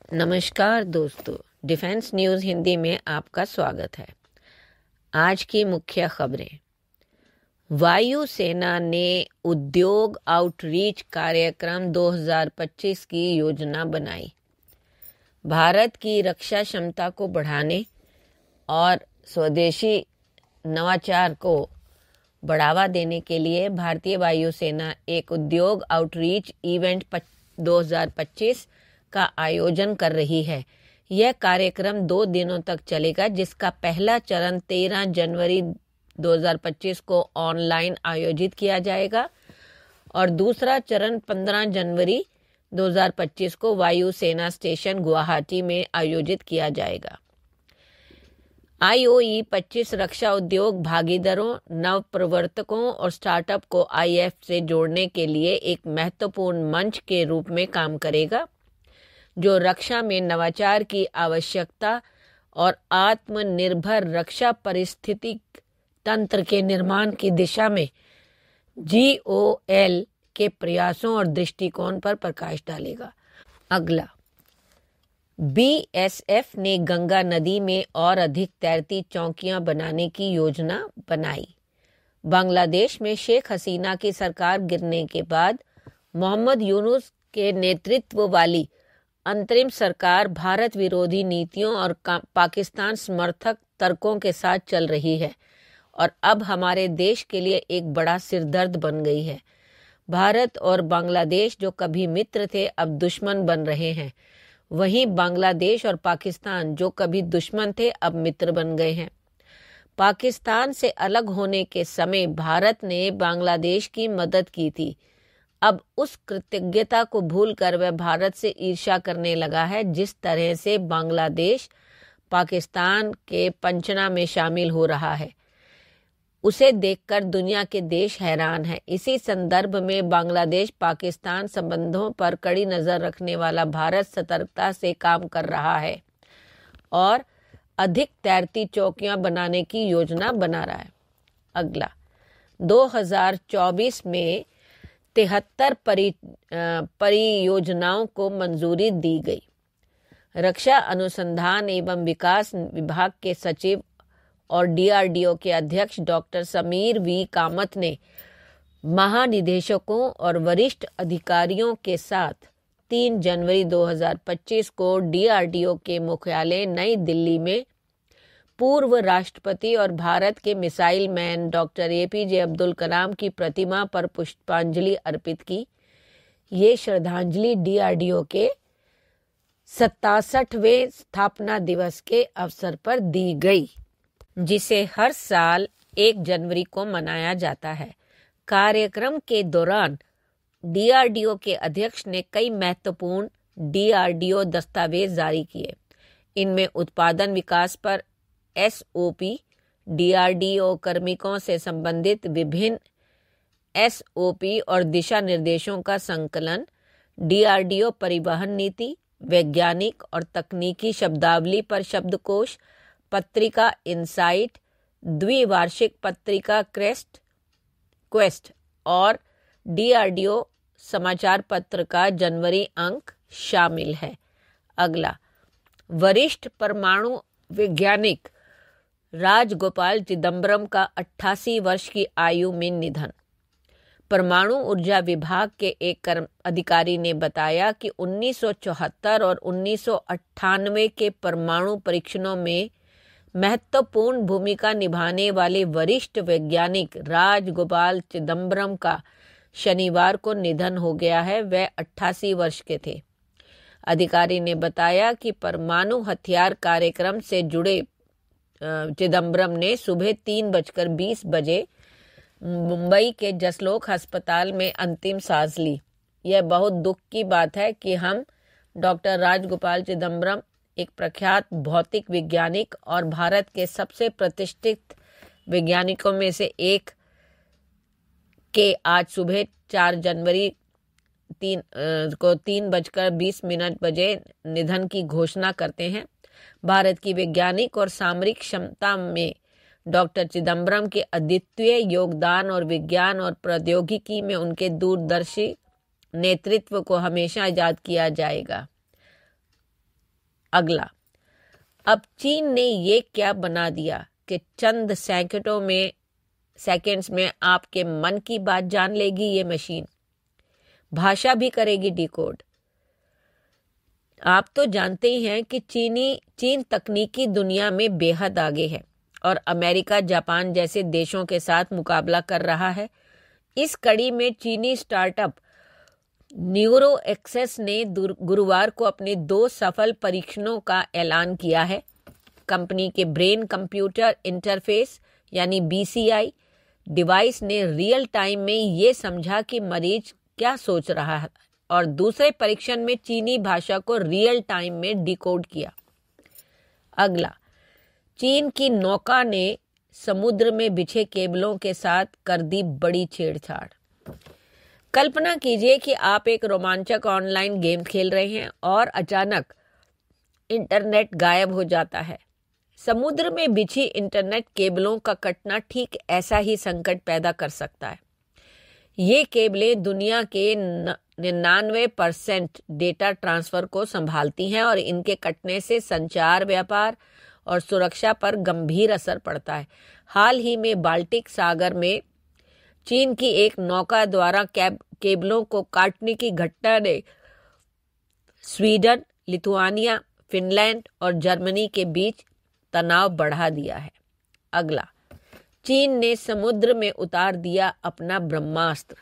नमस्कार दोस्तों, defence news Hindi में आपका स्वागत है। आज की मुख्य खबरें। वायुसेना ने उद्योग आउटरीच कार्यक्रम 2025 की योजना बनाई। भारत की रक्षा क्षमता को बढ़ाने और स्वदेशी नवाचार को बढ़ावा देने के लिए भारतीय वायुसेना एक उद्योग आउटरीच इवेंट 2025 का आयोजन कर रही है। यह कार्यक्रम 2 दिनों तक चलेगा, जिसका पहला चरण 13 जनवरी 2025 को ऑनलाइन आयोजित किया जाएगा और दूसरा चरण 15 जनवरी 2025 को वायुसेना स्टेशन गुवाहाटी में आयोजित किया जाएगा। IOE 25 रक्षा उद्योग भागीदारों, नव प्रवर्तकों और स्टार्टअप को IF से जोड़ने के लिए एक महत्वपूर्ण मंच के रूप में काम करेगा, जो रक्षा में नवाचार की आवश्यकता और आत्मनिर्भर रक्षा पारिस्थितिक तंत्र के निर्माण की दिशा में GOL के प्रयासों और दृष्टिकोण पर प्रकाश डालेगा। अगला, BSF ने गंगा नदी में और अधिक तैरती चौकियां बनाने की योजना बनाई। बांग्लादेश में शेख हसीना की सरकार गिरने के बाद मोहम्मद यूनुस के नेतृत्व वाली अंतरिम सरकार भारत विरोधी नीतियों और पाकिस्तान समर्थक तर्कों के साथ चल रही है और अब हमारे देश के लिए एक बड़ा सिरदर्द बन गई है। भारत और बांग्लादेश जो कभी मित्र थे, अब दुश्मन बन रहे हैं। वहीं बांग्लादेश और पाकिस्तान जो कभी दुश्मन थे, अब मित्र बन गए हैं। पाकिस्तान से अलग होने के समय भारत ने बांग्लादेश की मदद की थी। अब उस कृतज्ञता को भूलकर वह भारत से ईर्ष्या करने लगा है। जिस तरह से बांग्लादेश पाकिस्तान के पंचना में शामिल हो रहा है, उसे देखकर दुनिया के देश हैरान हैं। इसी संदर्भ में बांग्लादेश पाकिस्तान संबंधों पर कड़ी नजर रखने वाला भारत सतर्कता से काम कर रहा है और अधिक तैरती चौकियां बनाने की योजना बना रहा है। अगला, 2024 में 73 परियोजनाओं को मंजूरी दी गई। रक्षा अनुसंधान एवं विकास विभाग के सचिव और DRDO के अध्यक्ष डॉक्टर समीर V कामत ने महानिदेशकों और वरिष्ठ अधिकारियों के साथ 3 जनवरी 2025 को DRDO के मुख्यालय नई दिल्ली में पूर्व राष्ट्रपति और भारत के missile man doctor APJ Abdul Kalam की प्रतिमा पर पुष्पांजलि अर्पित की। ये श्रद्धांजलि DRDO के 67वें स्थापना दिवस के अवसर पर दी गई, जिसे हर साल 1 जनवरी को मनाया जाता है। कार्यक्रम के दौरान DRDO के अध्यक्ष ने कई महत्वपूर्ण DRDO दस्तावेज जारी किए। इनमें उत्पादन विकास पर SOP, DRDO कार्मिकों से संबंधित विभिन्न SOP और दिशा निर्देशों का संकलन, DRDO परिवहन नीति, वैज्ञानिक और तकनीकी शब्दावली पर शब्दकोश, पत्रिका इनसाइट, द्विवार्षिक पत्रिका क्वेस्ट और DRDO समाचार पत्र का जनवरी अंक शामिल है। अगला, वरिष्ठ परमाणु वैज्ञानिक राजगोपाल चिदम्बरम का 88 वर्ष की आयु में निधन। परमाणु ऊर्जा विभाग के एक अधिकारी ने बताया कि 1974 और 1998 के परमाणु परीक्षणों में महत्वपूर्ण भूमिका निभाने वाले वरिष्ठ वैज्ञानिक राजगोपाल चिदम्बरम का शनिवार को निधन हो गया है। वह 88 वर्ष के थे। अधिकारी ने बताया कि परमाणु हथियार कार्यक्रम से जुड़े चिदम्बरम ने सुबह 3:20 बजे मुंबई के जसलोक अस्पताल में अंतिम सांस ली। यह बहुत दुख की बात है कि हम डॉक्टर राजगोपाल चिदम्बरम, एक प्रख्यात भौतिक वैज्ञानिक और भारत के सबसे प्रतिष्ठित वैज्ञानिकों में से एक के आज सुबह 4 जनवरी 3:20 बजे निधन की घोषणा करते हैं। भारत की वैज्ञानिक और सामरिक क्षमता में डॉक्टर चिदम्बरम के अद्वितीय योगदान और विज्ञान और प्रौद्योगिकी में उनके दूरदर्शी नेतृत्व को हमेशा याद किया जाएगा। अगला, अब चीन ने ये क्या बना दिया कि चंद सेकंड्स में आपके मन की बात जान लेगी ये मशीन, भाषा भी करेगी डिकोड। आप तो जानते ही हैं कि चीन तकनीकी दुनिया में बेहद आगे है और अमेरिका, जापान जैसे देशों के साथ मुकाबला कर रहा है। इस कड़ी में चीनी स्टार्टअप न्यूरो एक्सेस ने गुरुवार को अपने 2 सफल परीक्षणों का ऐलान किया है। कंपनी के ब्रेन कंप्यूटर इंटरफेस यानी BCI डिवाइस ने रियल टाइम में ये समझा कि मरीज क्या सोच रहा है और दूसरे परीक्षण में चीनी भाषा को रियल टाइम में डिकोड किया। अगला, चीन की नौका ने समुद्र में बिछे केबलों के साथ कर दी बड़ी छेड़छाड़। कल्पना कीजिए कि आप एक रोमांचक ऑनलाइन गेम खेल रहे हैं और अचानक इंटरनेट गायब हो जाता है। समुद्र में बिछी इंटरनेट केबलों का कटना ठीक ऐसा ही संकट पैदा कर सकता है। ये केबलें दुनिया के 99% डेटा ट्रांसफर को संभालती हैं और इनके कटने से संचार, व्यापार और सुरक्षा पर गंभीर असर पड़ता है। हाल ही में बाल्टिक सागर में चीन की एक नौका द्वारा केबलों को काटने की घटना ने स्वीडन, लिथुआनिया, फिनलैंड और जर्मनी के बीच तनाव बढ़ा दिया है। अगला, चीन ने समुद्र में उतार दिया अपना ब्रह्मास्त्र।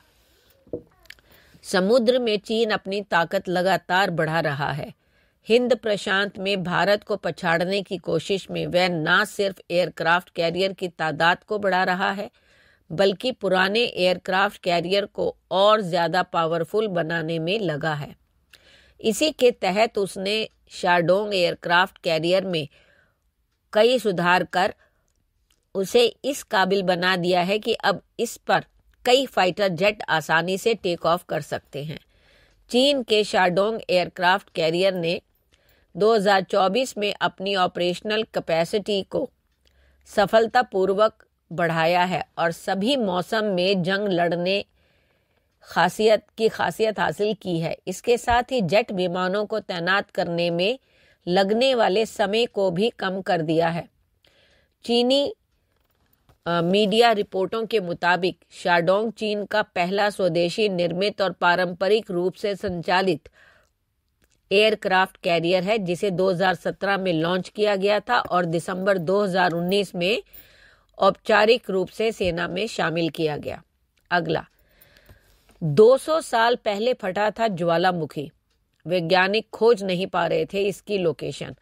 समुद्र में चीन अपनी ताकत लगातार बढ़ा रहा है। हिंद प्रशांत में भारत को पछाड़ने की कोशिश में वह न सिर्फ एयरक्राफ्ट कैरियर की तादाद को बढ़ा रहा है, बल्कि पुराने एयरक्राफ्ट कैरियर को और ज्यादा पावरफुल बनाने में लगा है। इसी के तहत उसने शाडोंग एयरक्राफ्ट कैरियर में कई सुधार कर उसे इस काबिल बना दिया है कि अब इस पर कई फाइटर जेट आसानी से टेक ऑफ कर सकते हैं। चीन के शाडोंग एयरक्राफ्ट कैरियर ने 2024 में अपनी ऑपरेशनल कैपेसिटी को सफलतापूर्वक बढ़ाया है और सभी मौसम में जंग लड़ने खासियत हासिल की है। इसके साथ ही जेट विमानों को तैनात करने में लगने वाले समय को भी कम कर दिया है। चीनी मीडिया रिपोर्टों के मुताबिक शाडोंग चीन का पहला स्वदेशी निर्मित और पारंपरिक रूप से संचालित एयरक्राफ्ट कैरियर है, जिसे 2017 में लॉन्च किया गया था और दिसंबर 2019 में औपचारिक रूप से सेना में शामिल किया गया। अगला, 200 साल पहले फटा था ज्वालामुखी। वैज्ञानिक खोज नहीं पा रहे थे इसकी लोकेशन,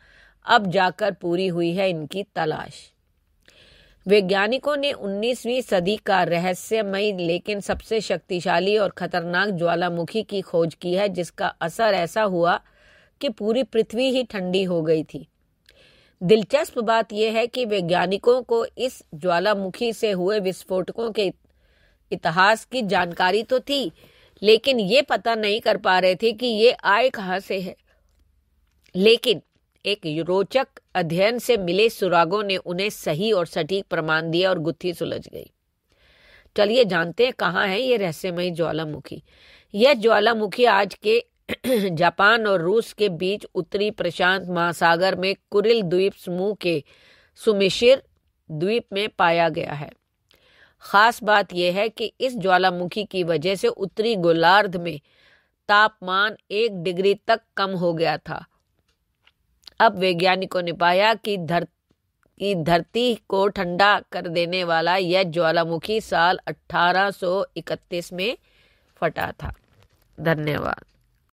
अब जाकर पूरी हुई है इनकी तलाश। वैज्ञानिकों ने 19वीं सदी का रहस्यमयी लेकिन सबसे शक्तिशाली और खतरनाक ज्वालामुखी की खोज की है, जिसका असर ऐसा हुआ कि पूरी पृथ्वी ही ठंडी हो गई थी। दिलचस्प बात यह है कि वैज्ञानिकों को इस ज्वालामुखी से हुए विस्फोटकों के इतिहास की जानकारी तो थी, लेकिन ये पता नहीं कर पा रहे थे कि ये आए कहाँ से है। लेकिन एक रोचक अध्ययन से मिले सुरागों ने उन्हें सही और सटीक प्रमाण दिया और गुत्थी सुलझ गई। चलिए जानते हैं कहाँ है ये रहस्यमयी ज्वालामुखी। यह ज्वालामुखी आज के जापान और रूस के बीच उत्तरी प्रशांत महासागर में कुरिल द्वीप समूह के सुमिशिर द्वीप में पाया गया है। खास बात यह है कि इस ज्वालामुखी की वजह से उत्तरी गोलार्ध में तापमान 1 डिग्री तक कम हो गया था। अब वैज्ञानिकों ने पाया कि धरती को ठंडा कर देने वाला यह ज्वालामुखी साल 1831 में फटा था। धन्यवाद।